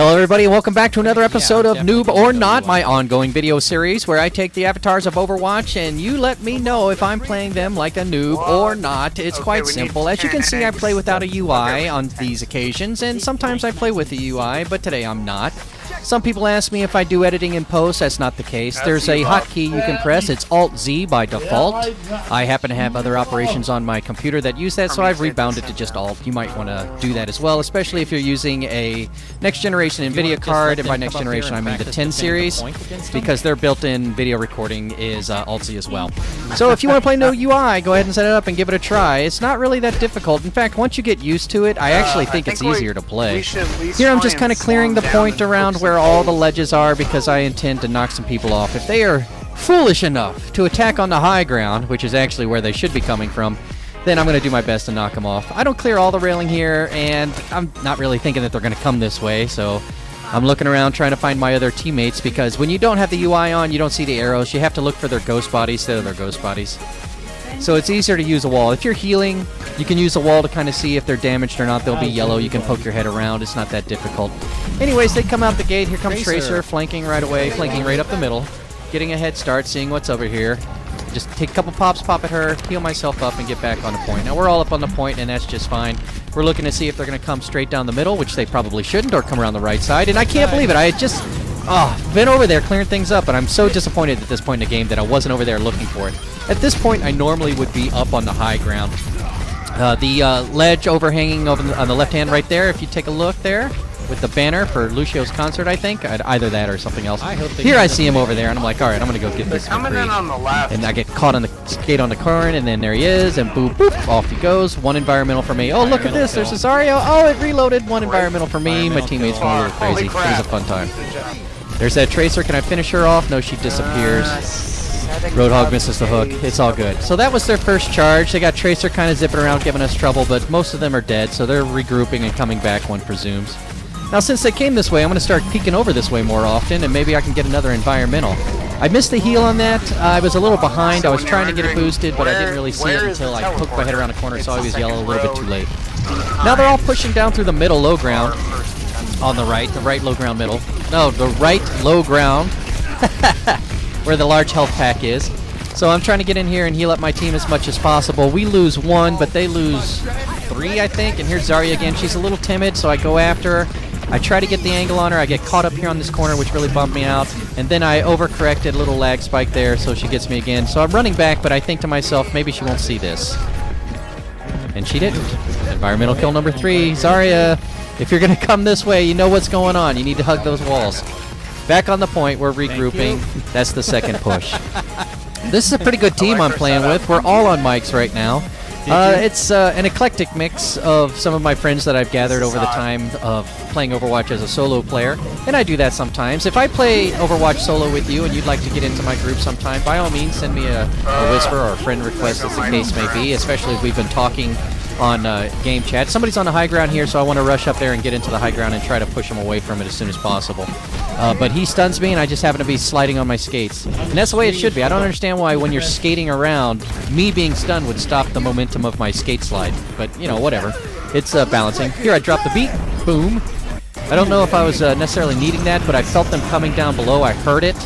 Hello everybody, and welcome back to another episode of Noob or Not, my ongoing video series where I take the avatars of Overwatch and you let me know if I'm playing them like a noob or not. It's quite simple. As you can see, I play without a UI on these occasions, and sometimes I play with a UI, but today I'm not. Some people ask me if I do editing in post. That's not the case. There's a hotkey you can press. It's Alt-Z by default. I happen to have other operations on my computer that use that, so I've rebounded to just Alt. You might want to do that as well, especially if you're using a next generation NVIDIA card, and by next generation I mean the 10 series, because their built-in video recording is Alt-Z as well. So if you want to play no UI, go ahead and set it up and give it a try. It's not really that difficult. In fact, once you get used to it, I actually think it's easier to play. Here I'm just kind of clearing the point around where all the ledges are because I intend to knock some people off. If they are foolish enough to attack on the high ground, which is actually where they should be coming from, then I'm going to do my best to knock them off. I don't clear all the railing here, and I'm not really thinking that they're going to come this way, so I'm looking around trying to find my other teammates, because when you don't have the UI on, you don't see the arrows. You have to look for their ghost bodies instead of their ghost bodies. So it's easier to use a wall. If you're healing, you can use a wall to kind of see if they're damaged or not. They'll be yellow. You can poke your head around. It's not that difficult. Anyways, they come out the gate. Here comes Tracer, flanking right away, flanking right up the middle, getting a head start, seeing what's over here. Just take a couple pops, pop at her, heal myself up, and get back on the point. Now, we're all up on the point, and that's just fine. We're looking to see if they're going to come straight down the middle, which they probably shouldn't, or come around the right side. And I can't believe it. I had just been over there clearing things up, and I'm so disappointed at this point in the game that I wasn't over there looking for it. At this point, I normally would be up on the high ground. The ledge overhanging over on the left hand right there, if you take a look there, with the banner for Lucio's concert, I think. Either that or something else. Here I see him over there, and I'm like, alright, I'm going to go get this coming in on the left. And I get caught on the skate on the corn, and then there he is, and boop, boop, off he goes. One environmental for me. Oh, look at this, there's Cesario. Oh, it reloaded. One environmental for me. My teammates went a little crazy. It was a fun time. There's that Tracer. Can I finish her off? No, she disappears. Roadhog misses the hook. It's all good. So that was their first charge. They got Tracer kind of zipping around giving us trouble, but most of them are dead, so they're regrouping and coming back, one presumes. Now, since they came this way, I'm going to start peeking over this way more often, and maybe I can get another environmental. I missed the heal on that. I was a little behind. I was trying to get it boosted, but I didn't really see it until I poked my head around the corner, saw he was yellow a little bit too late. Now they're all pushing down through the middle low ground on the right low ground middle. No, the right low ground where the large health pack is. So I'm trying to get in here and heal up my team as much as possible. We lose one, but they lose three, I think. And here's Zarya again. She's a little timid, so I go after her. I try to get the angle on her. I get caught up here on this corner, which really bumped me out. And then I overcorrected, a little lag spike there, so she gets me again. So I'm running back, but I think to myself, maybe she won't see this. And she didn't. Environmental kill number 3. Zarya, if you're going to come this way, you know what's going on. You need to hug those walls. Back on the point, we're regrouping. That's the second push. This is a pretty good team I'm playing with. We're all on mics right now. It's an eclectic mix of some of my friends that I've gathered over the time of playing Overwatch as a solo player, and I do that sometimes. If I play Overwatch solo with you and you'd like to get into my group sometime, by all means send me a whisper or a friend request, as the case may be, especially if we've been talking on game chat. Somebody's on the high ground here, so I want to rush up there and get into the high ground and try to push him away from it as soon as possible. But he stuns me, and I just happen to be sliding on my skates. And that's the way it should be. I don't understand why when you're skating around, me being stunned would stop the momentum of my skate slide. But, you know, whatever. It's balancing. Here, I drop the beat. Boom. I don't know if I was necessarily needing that, but I felt them coming down below. I heard it,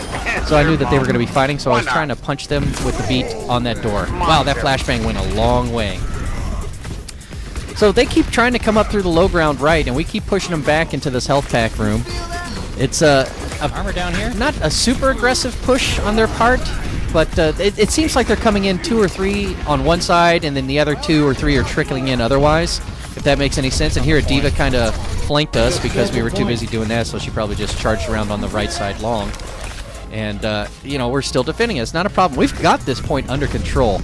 so I knew that they were going to be fighting, so I was trying to punch them with the beat on that door. Wow, that flashbang went a long way. So they keep trying to come up through the low ground right, and we keep pushing them back into this health pack room. It's armor down here. Not a super aggressive push on their part, but it seems like they're coming in 2 or 3 on one side, and then the other 2 or 3 are trickling in otherwise, if that makes any sense. And here, D.Va kind of flanked us because we were too busy doing that, so she probably just charged around on the right side long. And, you know, we're still defending us. Not a problem. We've got this point under control.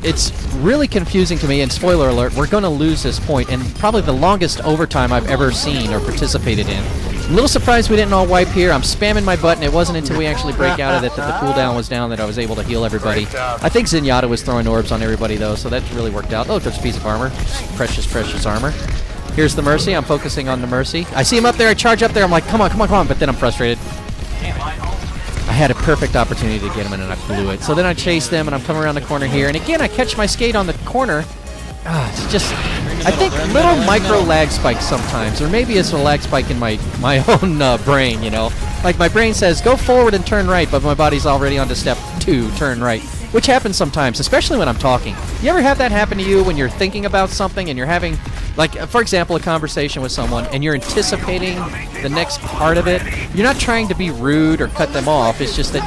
It's really confusing to me, and spoiler alert, we're going to lose this point, and probably the longest overtime I've ever seen or participated in. I'm a little surprised we didn't all wipe here. I'm spamming my button. It wasn't until we actually break out of it that the cooldown was down that I was able to heal everybody. I think Zenyatta was throwing orbs on everybody, though, so that really worked out. Oh, there's a piece of armor. Precious, precious armor. Here's the Mercy. I'm focusing on the Mercy. I see him up there. I charge up there. I'm like, come on, come on, come on, but then I'm frustrated. I had a perfect opportunity to get him in, and I blew it. So then I chase them, and I'm coming around the corner here. And again, I catch my skate on the corner. It's just, I think little micro lag spikes sometimes, or maybe it's a lag spike in my own brain, you know? Like my brain says, go forward and turn right, but my body's already on to step 2, turn right. Which happens sometimes, especially when I'm talking. You ever have that happen to you when you're thinking about something and you're having, like, for example, a conversation with someone and you're anticipating the next part of it? You're not trying to be rude or cut them off. It's just that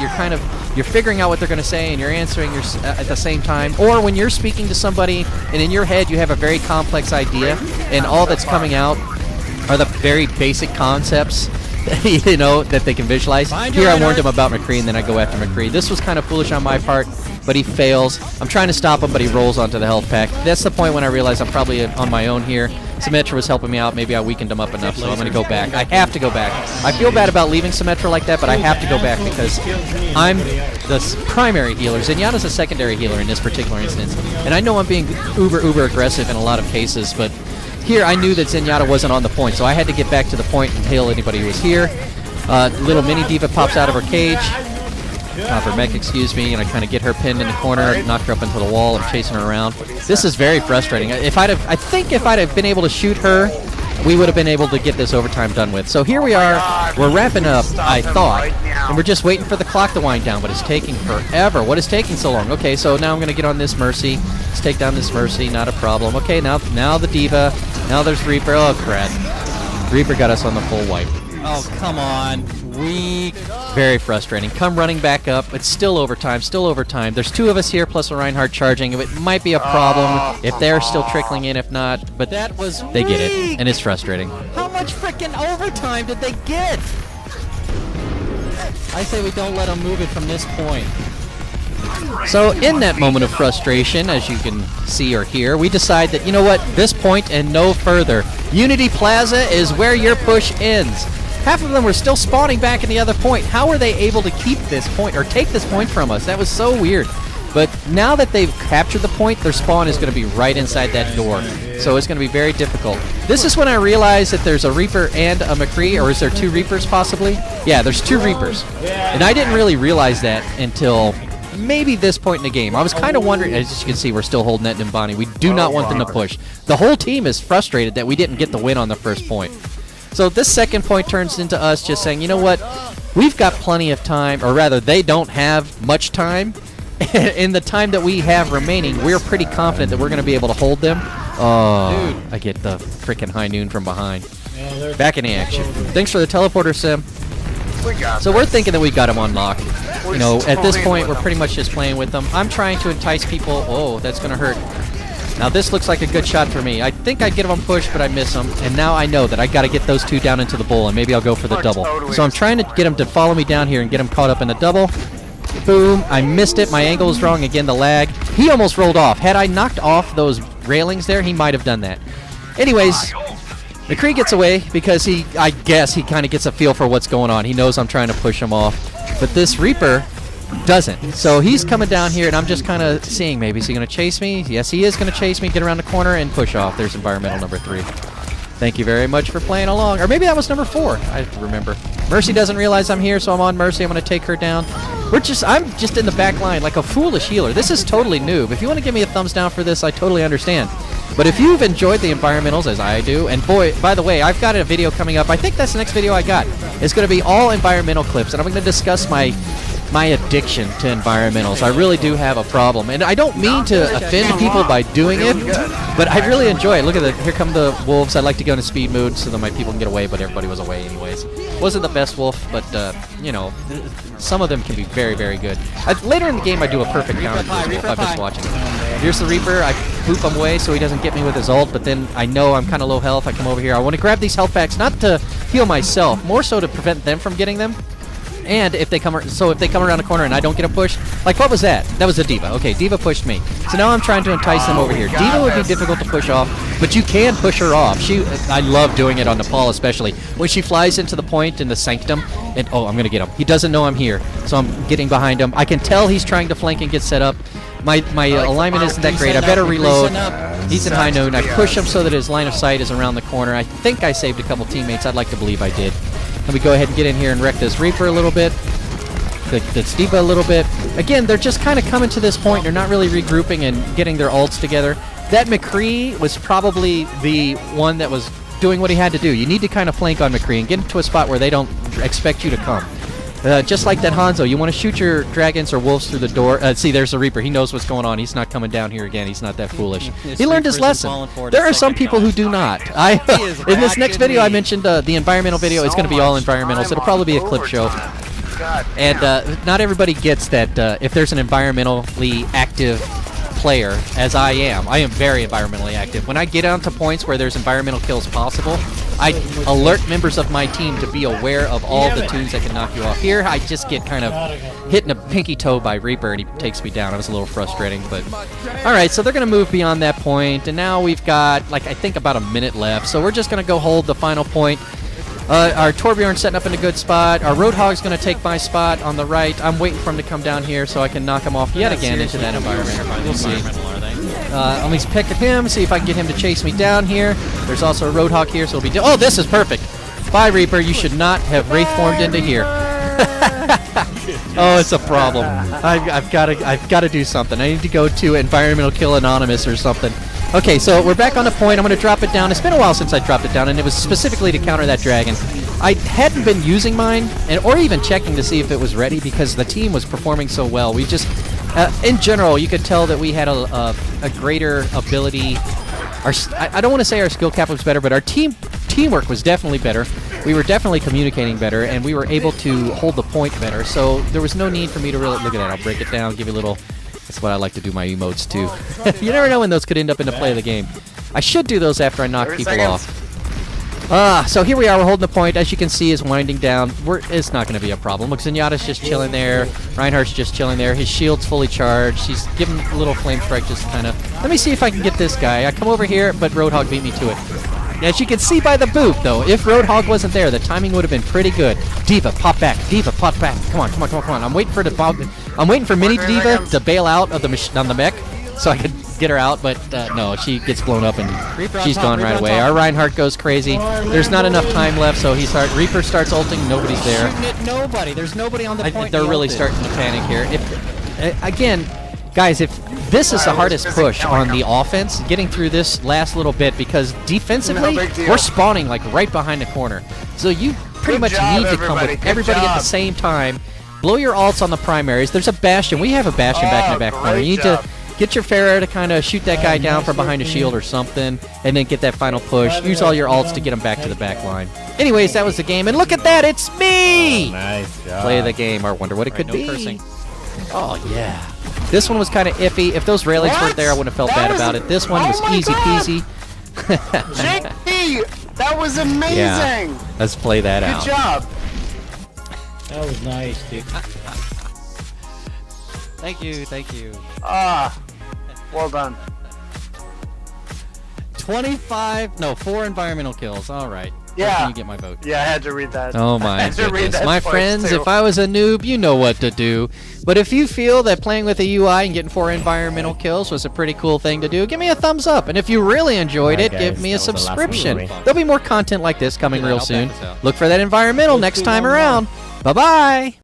you're figuring out what they're going to say and you're answering at the same time. Or when you're speaking to somebody and in your head you have a very complex idea and all that's coming out are the very basic concepts you know, that they can visualize. Here I warned him about McCree, and then I go after McCree. This was kind of foolish on my part, but he fails. I'm trying to stop him, but he rolls onto the health pack. That's the point when I realize I'm probably on my own here. Symmetra was helping me out. Maybe I weakened him up enough, so I'm going to go back. I have to go back. I feel bad about leaving Symmetra like that, but I have to go back because I'm the primary healer. Zenyatta's a secondary healer in this particular instance, and I know I'm being uber aggressive in a lot of cases, but here I knew that Zenyatta wasn't on the point, so I had to get back to the point and heal anybody who was here. Little mini diva pops out of her cage. Her mech, excuse me, and I kind of get her pinned in the corner, knock her up into the wall, and chasing her around. This is very frustrating. I think if I'd have been able to shoot her, we would have been able to get this overtime done with. So here we are, we're wrapping up, I thought, and we're just waiting for the clock to wind down, but it's taking forever. What is taking so long? Okay, so now I'm going to get on this Mercy. Let's take down this Mercy, not a problem. Okay, now the Diva, now there's Reaper. Oh, crap. Reaper got us on the full wipe. Oh, come on. Weak. Very frustrating. Come running back up. It's still overtime, still overtime. There's 2 of us here plus a Reinhardt charging. It might be a problem if they're still trickling in, if not. But that was they get it, and it's frustrating. How much freaking overtime did they get? I say we don't let them move it from this point. So in that moment of frustration, as you can see or hear, we decide that, you know what, this point and no further. Unity Plaza is where your push ends. Half of them were still spawning back in the other point. How were they able to keep this point or take this point from us? That was so weird. But now that they've captured the point, their spawn is going to be right inside that door. So it's going to be very difficult. This is when I realized that there's a Reaper and a McCree, or is there 2 Reapers possibly? Yeah, there's 2 Reapers. And I didn't really realize that until maybe this point in the game. I was kind of wondering, as you can see, we're still holding that Nimbani. We do not want them to push. The whole team is frustrated that we didn't get the win on the first point. So this second point turns into us just saying, you know what, we've got plenty of time, or rather, they don't have much time. In the time that we have remaining, we're pretty confident that we're going to be able to hold them. Oh, dude. I get the freaking high noon from behind. Back in action. Thanks for the teleporter, Sim. So we're thinking that we got him on lock. You know, at this point, we're pretty much just playing with them. I'm trying to entice people. Oh, that's going to hurt. Now this looks like a good shot for me. I think I'd get him on push, but I miss him. And now I know that I got to get those 2 down into the bowl, and maybe I'll go for the double. So I'm trying to get him to follow me down here and get him caught up in the double. Boom. I missed it. My angle was wrong. Again, the lag. He almost rolled off. Had I knocked off those railings there, he might have done that. Anyways, McCree gets away because I guess he kind of gets a feel for what's going on. He knows I'm trying to push him off. But this Reaper doesn't. So he's coming down here, and I'm just kind of seeing, maybe is he going to chase me? Yes, he is going to chase me, get around the corner, and push off. There's environmental number 3. Thank you very much for playing along. Or maybe that was number 4. I remember. Mercy doesn't realize I'm here, so I'm on Mercy. I'm going to take her down. I'm just in the back line like a foolish healer. This is totally Noob. If you want to give me a thumbs down for this, I totally understand. But if you've enjoyed the environmentals, as I do, and boy, by the way, I've got a video coming up. I think that's the next video I got. It's going to be all environmental clips, and I'm going to discuss my addiction to environmentals. I really do have a problem, and I don't mean to offend people by doing it, but I really enjoy it. Look at here come the wolves. I like to go into speed mode so that my people can get away, but everybody was away anyways. Wasn't the best wolf, but you know, some of them can be very, very good. Later in the game, I do a perfect counter to this wolf. I'm just watching it. Here's the Reaper. I poop him away so he doesn't get me with his ult, but then I know I'm kind of low health. I come over here. I want to grab these health packs, not to heal myself, more so to prevent them from getting them. And if they come around the corner and I don't get a push, like what was that? That was a Diva. Okay, Diva pushed me. So now I'm trying to entice them over here. Diva would be difficult to push off, but you can push her off. I love doing it on Nepal, especially when she flies into the point in the sanctum. And oh, I'm gonna get him. He doesn't know I'm here, so I'm getting behind him. I can tell he's trying to flank and get set up. My alignment isn't that great. I better reload. He's in high noon. I push him so that his line of sight is around the corner. I think I saved a couple teammates. I'd like to believe I did. Let me go ahead and get in here and wreck this Reaper a little bit. The Diva a little bit. Again, they're just kind of coming to this point. They're not really regrouping and getting their ults together. that McCree was probably the one that was doing what he had to do. You need to kind of flank on McCree and get into a spot where they don't expect you to come. Just like that Hanzo, you want to shoot your dragons or wolves through the door. See, there's the Reaper. He knows what's going on. He's not coming down here again. He's not that foolish. He learned his lesson. There are some people who do not. In this next video, I mentioned the environmental video. It's going to be all environmental, so it'll probably be a clip show. And not everybody gets that if there's an environmentally active player, as I am very environmentally active. When I get onto points where there's environmental kills possible, I alert members of my team to be aware of all the twos that can knock you off. Here, I just get kind of hit in the pinky toe by Reaper, and he takes me down. It was a little frustrating, but... Alright, so they're going to move beyond that point, and now we've got, like, I think about a minute left, so we're just going to go hold the final point. Our Torbjorn's setting up in a good spot. Our Roadhog's going to take my spot on the right. I'm waiting for him to come down here so I can knock him off yet again into that environment. We'll see. Let me pick at him, see if I can get him to chase me down here. There's also a Roadhog here, so we'll be... Oh, this is perfect! Bye, Reaper. You should not have Wraith-formed into here. Oh, it's a problem. I've got to do something. I need to go to Environmental Kill Anonymous or something. Okay, so we're back on the point. I'm going to drop it down. It's been a while since I dropped it down, and it was specifically to counter that dragon. I hadn't been using mine, or even checking to see if it was ready, because the team was performing so well. We just, in general, you could tell that we had a greater ability. I don't want to say our skill cap was better, but our teamwork was definitely better. We were definitely communicating better, and we were able to hold the point better. So there was no need for me to really look at that. I'll break it down, give you a little. That's what I like to do my emotes too. You never know when those could end up in the play of the game. I should do those after I knock people off. So here we are, we're holding the point. As you can see, is winding down. It's not going to be a problem. Look, Zenyatta's just chilling there. Reinhardt's just chilling there. His shield's fully charged. He's giving a little flame strike, just kind of... Let me see if I can get this guy. I come over here, but Roadhog beat me to it. As you can see by the boot, though, if Roadhog wasn't there, the timing would have been pretty good. D.Va, pop back. D.Va, pop back. Come on, come on, come on, come on. I'm waiting for Mini D.Va to bail out of on the mech so I could get her out, but no, she gets blown up and she's gone right away. Our Reinhardt goes crazy. There's not enough time left, so Reaper starts ulting. Nobody's there. Nobody. There's nobody on the point. They're really starting to panic here. Again, guys, if this is the hardest push on the offense, getting through this last little bit, because defensively, we're spawning like right behind the corner. So you pretty much need to come with everybody at the same time. Blow your ults on the primaries. There's a Bastion. We have a Bastion back in the back corner. You need to get your Pharah to kind of shoot that guy down from behind a shield or something, and then get that final push. Use all your ults to get him back to the back line. Anyways, that was the game, and look at that, it's me! Oh, nice job. Play of the game, or wonder what it could No be. cursing. Oh, yeah. This one was kind of iffy. If those railings weren't there, I wouldn't have felt bad about it. This one was easy peasy. JP, that was amazing! Yeah. Let's play that out. Good job. That was nice, dude. Thank you, thank you. Well done. 4 environmental kills. All right. Yeah. Can you get my vote? Yeah, I had to read that. Oh I my had to read goodness. that My twice, friends, too. if I was a noob, you know what to do. But if you feel that playing with a UI and getting 4 environmental kills was a pretty cool thing to do, give me a thumbs up. And if you really enjoyed it, Alright, give guys, me a that was the last subscription. one. There'll be more content like this coming real I'll soon. back this out. Look for that environmental next time around. Bye-bye.